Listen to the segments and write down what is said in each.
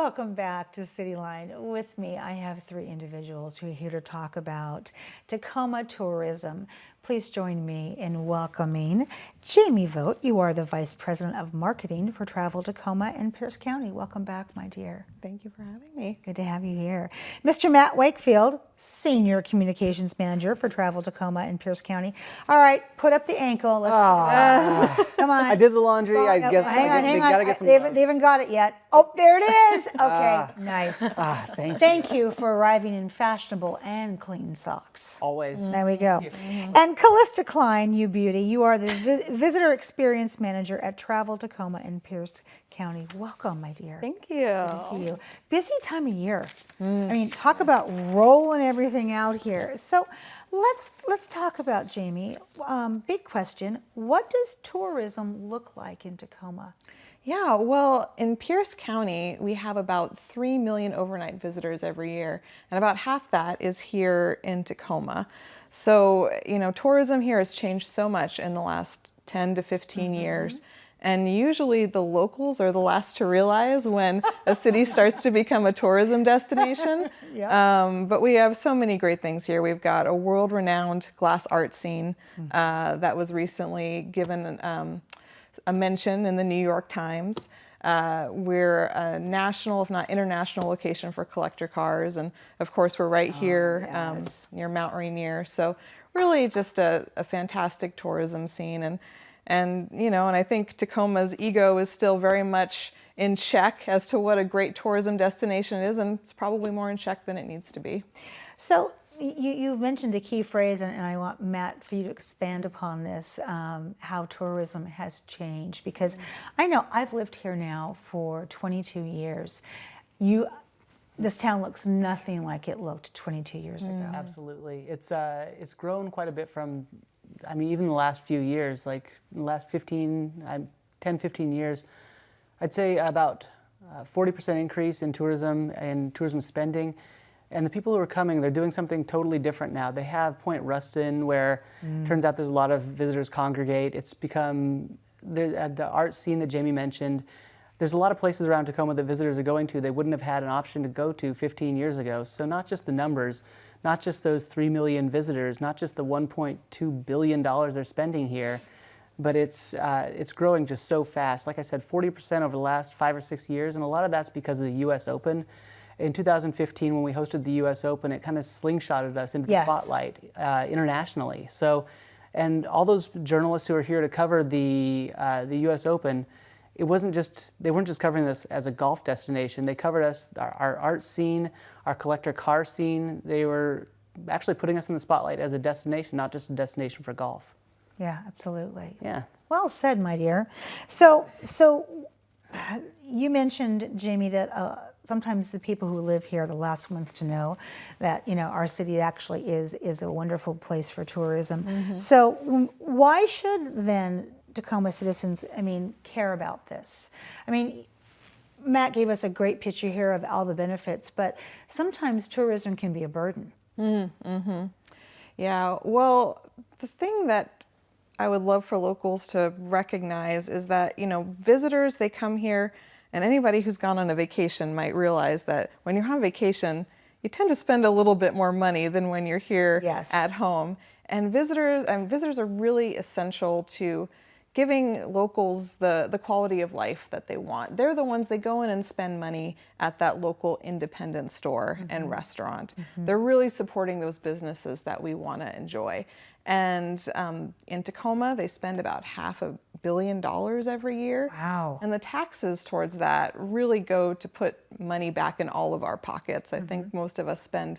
Welcome back to CityLine. With me, I have three individuals who are here to talk about Tacoma tourism. Please join me in welcoming Jaime Vogt. You are the Vice President of Marketing for Travel Tacoma and Pierce County. Welcome back, my dear. Thank you for having me. Good to have you here. Mr. Matt Wakefield, Senior Communications Manager for Travel Tacoma and Pierce County. All right, put up the ankle. Let's, come on. I did the laundry. I guess hang on. they gotta get some. They haven't got it yet. Oh, there it is. Okay, nice. Thank you. Thank you for arriving in fashionable and clean socks. Always. There we go. And Calista Klein, you beauty, you are the Visitor Experience Manager at Travel Tacoma and Pierce County. Welcome, my dear. Thank you. Good to see you. Busy time of year. I mean, talk about rolling everything out here. So let's talk about, Jaime. Big question. What does tourism look like in Tacoma? Yeah, well, in Pierce County, we have about 3 million overnight visitors every year, and about half that is here in Tacoma. So, you know, tourism here has changed so much in the last 10 to 15 years. And usually the locals are the last to realize when a city starts to become a tourism destination. But we have so many great things here. We've got a world-renowned glass art scene that was recently given a mention in the New York Times. We're a national, if not international, location for collector cars. And of course, we're right here near Mount Rainier. So really just a fantastic tourism scene. And you know, and I think Tacoma's ego is still very much in check as to what a great tourism destination is, and it's probably more in check than it needs to be. So you mentioned a key phrase, and I want Matt for you to expand upon this, how tourism has changed, because I know I've lived here now for 22 years. This town looks nothing like it looked 22 years ago. Absolutely. It's grown quite a bit from, I mean, even the last few years, like the last 10, 15 years, I'd say about 40% increase in tourism and tourism spending. And the people who are coming, they're doing something totally different now. They have Point Ruston, where turns out there's a lot of visitors congregate. It's become, the art scene that Jaime mentioned, there's a lot of places around Tacoma that visitors are going to they wouldn't have had an option to go to 15 years ago. So not just the numbers, not just those 3 million visitors, not just the $1.2 billion they're spending here, but it's growing just so fast. Like I said, 40% over the last 5 or 6 years, and a lot of that's because of the U.S. Open. In 2015, when we hosted the U.S. Open, it kind of slingshotted us into the spotlight internationally. So, and all those journalists who are here to cover the U.S. Open, it wasn't just, they weren't just covering this as a golf destination. They covered us, our art scene, our collector car scene. They were actually putting us in the spotlight as a destination, not just a destination for golf. Yeah, absolutely. Yeah. Well said, my dear. So you mentioned, Jaime, that sometimes the people who live here are the last ones to know that, you know, our city actually is a wonderful place for tourism. So why should then Tacoma citizens, I mean, care about this? I mean, Matt gave us a great picture here of all the benefits, but sometimes tourism can be a burden. Yeah, well, the thing that I would love for locals to recognize is that, you know, visitors, they come here, and anybody who's gone on a vacation might realize that when you're on vacation, you tend to spend a little bit more money than when you're here at home. And visitors are really essential to giving locals the quality of life that they want. They're the ones that go in and spend money at that local independent store and restaurant. They're really supporting those businesses that we want to enjoy. And in Tacoma, they spend about $500 million every year. Wow. And the taxes towards that really go to put money back in all of our pockets. I think most of us spend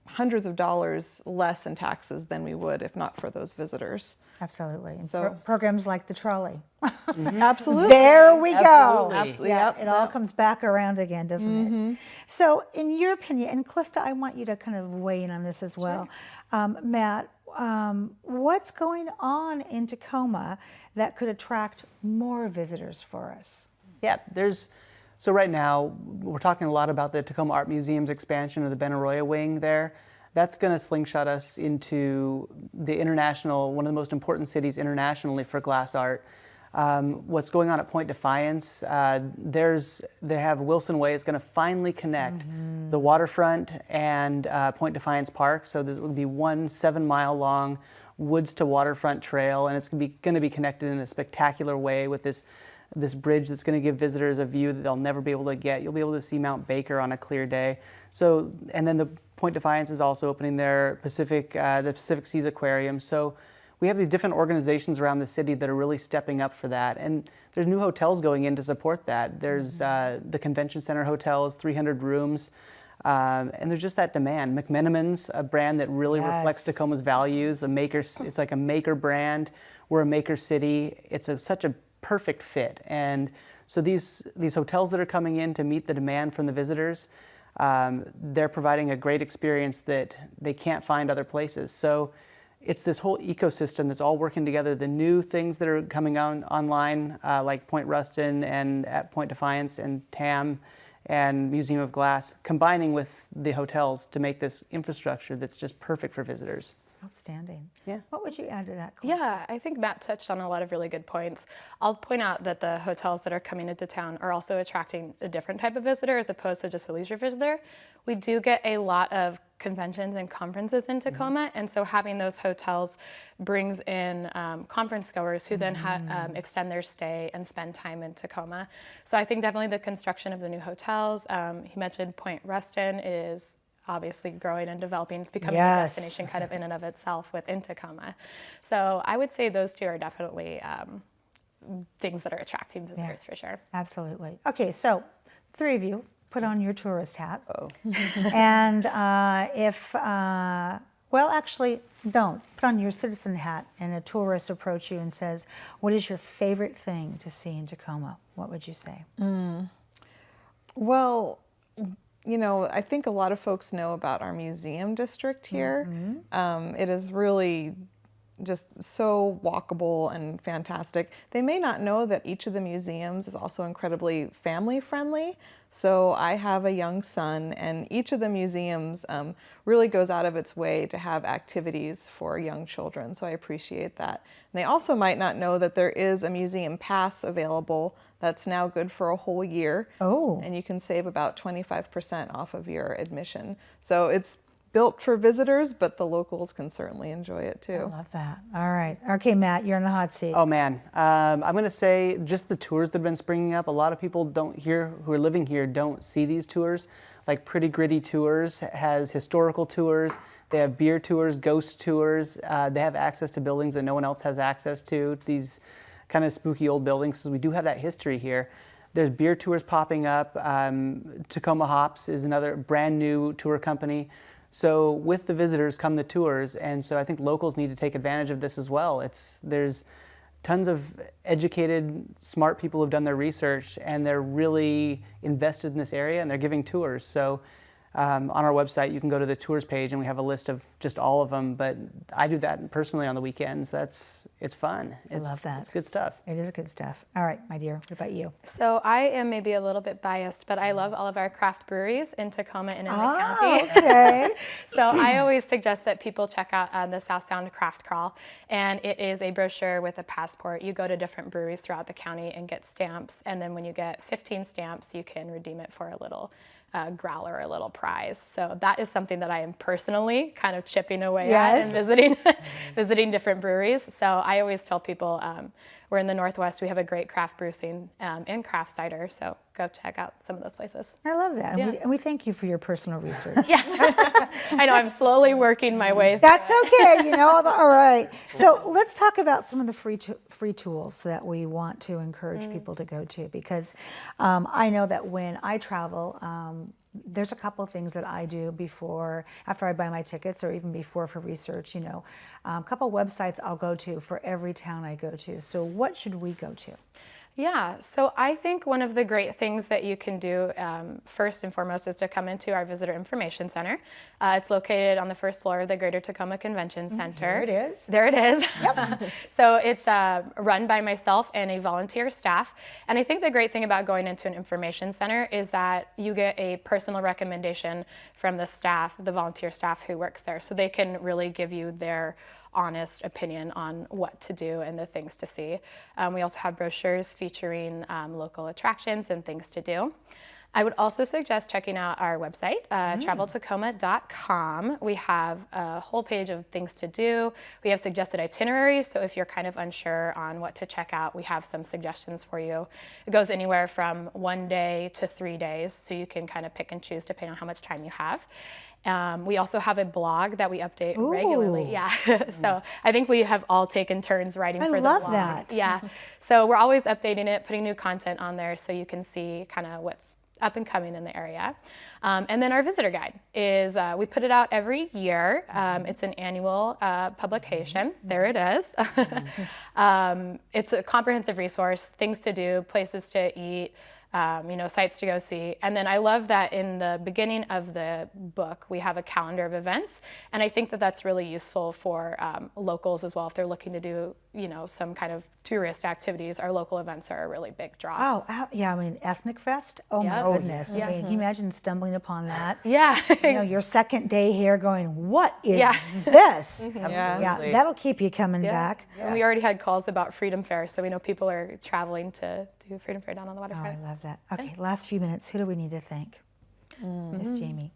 hundreds of dollars less in taxes than we would if not for those visitors. Absolutely. And So programs like the trolley. Absolutely. There we go. Absolutely. Yeah, Yep. it all comes back around again, doesn't it? So in your opinion, and Calista, I want you to kind of weigh in on this as well. Matt, what's going on in Tacoma that could attract more visitors for us? Yeah, so right now, we're talking a lot about the Tacoma Art Museum's expansion of the Benaroya wing there. That's going to slingshot us into the international, one of the most important cities internationally for glass art. What's going on at Point Defiance, they have Wilson Way. It's going to finally connect the waterfront and Point Defiance Park. So there will be one 7-mile long woods to waterfront trail, and it's going to be connected in a spectacular way with this bridge that's going to give visitors a view that they'll never be able to get. You'll be able to see Mount Baker on a clear day. So, and then the Point Defiance is also opening their the Pacific Seas Aquarium. So we have these different organizations around the city that are really stepping up for that. And there's new hotels going in to support that. There's the Convention Center Hotel is 300 rooms. And there's just that demand. McMenamin's, a brand that really reflects Tacoma's values. It's like a maker brand. We're a maker city. It's such a perfect fit. And so these hotels that are coming in to meet the demand from the visitors, they're providing a great experience that they can't find other places. So it's this whole ecosystem that's all working together. The new things that are coming online, like Point Ruston and at Point Defiance and TAM and Museum of Glass, combining with the hotels to make this infrastructure that's just perfect for visitors. Outstanding. Yeah. What would you add to that, Calista? Yeah, I think Matt touched on a lot of really good points. I'll point out that the hotels that are coming into town are also attracting a different type of visitor as opposed to just a leisure visitor. We do get a lot of conventions and conferences in Tacoma, and so having those hotels brings in conference goers who then extend their stay and spend time in Tacoma. So I think definitely the construction of the new hotels, he mentioned Point Ruston is obviously growing and developing. It's becoming a destination kind of in and of itself within Tacoma. So I would say those two are definitely things that are attracting visitors for sure. Absolutely. Okay, so 3 of you put on your tourist hat. And well, actually, don't. Put on your citizen hat and a tourist approach you and says, what is your favorite thing to see in Tacoma? What would you say? Well, you know, I think a lot of folks know about our museum district here. It is really just so walkable and fantastic. They may not know that each of the museums is also incredibly family friendly. So I have a young son, and each of the museums really goes out of its way to have activities for young children. So I appreciate that. And they also might not know that there is a museum pass available that's now good for a whole year. Oh. And you can save about 25% off of your admission. So it's built for visitors, but the locals can certainly enjoy it too. I love that. All right. Okay, Matt, you're in the hot seat. Oh man, I'm going to say just the tours that have been springing up. A lot of people who are living here don't see these tours. Like Pretty Gritty Tours has historical tours. They have beer tours, ghost tours. They have access to buildings that no one else has access to. These kind of spooky old buildings, because we do have that history here. There's beer tours popping up. Tacoma Hops is another brand new tour company. So with the visitors come the tours, and so I think locals need to take advantage of this as well. There's tons of educated, smart people who've done their research, and they're really invested in this area, and they're giving tours. So on our website, you can go to the tours page, and we have a list of just all of them. But I do that personally on the weekends. It's fun. I love that. It's good stuff. It is good stuff. All right, my dear, what about you? So I am maybe a little bit biased, but I love all of our craft breweries in Tacoma and in the county. Okay. So I always suggest that people check out the South Sound Craft Crawl, and it is a brochure with a passport. You go to different breweries throughout the county and get stamps, and then when you get 15 stamps, you can redeem it for a little growler, a little prize. So that is something that I am personally kind of chipping away at and visiting different breweries. So I always tell people we're in the Northwest. We have a great craft brew scene and craft cider. So go check out some of those places. I love that. Yeah. And we thank you for your personal research. Yeah, I know I'm slowly working my way through That's okay, all right. So let's talk about some of the free tools that we want to encourage people to go to, because I know that when I travel, there's a couple of things that I do after I buy my tickets, or even before for research, a couple websites I'll go to for every town I go to. So what should we go to? Yeah, so I think one of the great things that you can do first and foremost is to come into our Visitor Information Center. It's located on the first floor of the Greater Tacoma Convention Center. There it is. There it is. Yep. So it's run by myself and a volunteer staff. And I think the great thing about going into an information center is that you get a personal recommendation from the staff, the volunteer staff who works there. So they can really give you their honest opinion on what to do and the things to see. We also have brochures featuring local attractions and things to do. I would also suggest checking out our website, traveltacoma.com. We have a whole page of things to do. We have suggested itineraries, so if you're kind of unsure on what to check out, we have some suggestions for you. It goes anywhere from 1 day to 3 days, so you can kind of pick and choose depending on how much time you have. We also have a blog that we update regularly. Yeah, so I think we have all taken turns writing for the blog. I love that. Yeah, so we're always updating it, putting new content on there so you can see kind of what's up and coming in the area. And then our visitor guide is, we put it out every year. It's an annual publication. There it is. It's a comprehensive resource, things to do, places to eat, sites to go see. And then I love that in the beginning of the book, we have a calendar of events. And I think that that's really useful for locals as well. If they're looking to do, some kind of tourist activities, our local events are a really big draw. Oh, yeah, I mean, Ethnic Fest? Oh, my goodness. I mean, can you imagine stumbling upon that? Yeah. Your second day here going, what is this? Absolutely. Yeah, that'll keep you coming back. And we already had calls about Freedom Fair, so we know people are traveling to do Freedom Fair down on the Oh, waterfront. I love that. Okay, last few minutes. Who do we need to thank? Miss Jamie.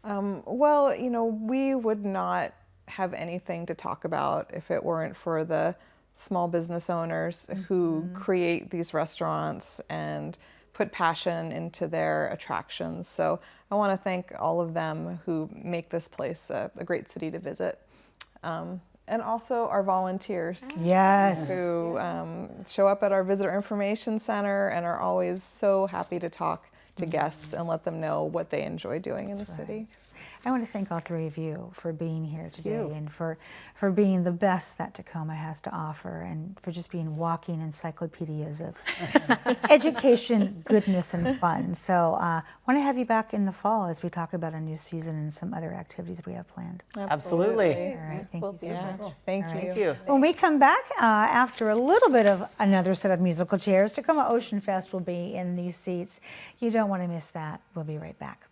Well, we would not have anything to talk about if it weren't for the small business owners who create these restaurants and put passion into their attractions. So I want to thank all of them who make this place a great city to visit. And also our volunteers. Yes. Who show up at our Visitor Information Center and are always so happy to talk to guests and let them know what they enjoy doing in the city. I want to thank all three of you for being here today and for being the best that Tacoma has to offer and for just being walking encyclopedias of education, goodness, and fun. So I want to have you back in the fall as we talk about a new season and some other activities we have planned. Absolutely. All right, thank you so much. Thank All you. right. Thank you. When we come back, after a little bit of another set of musical chairs, Tacoma Ocean Fest will be in these seats. You don't want to miss that. We'll be right back.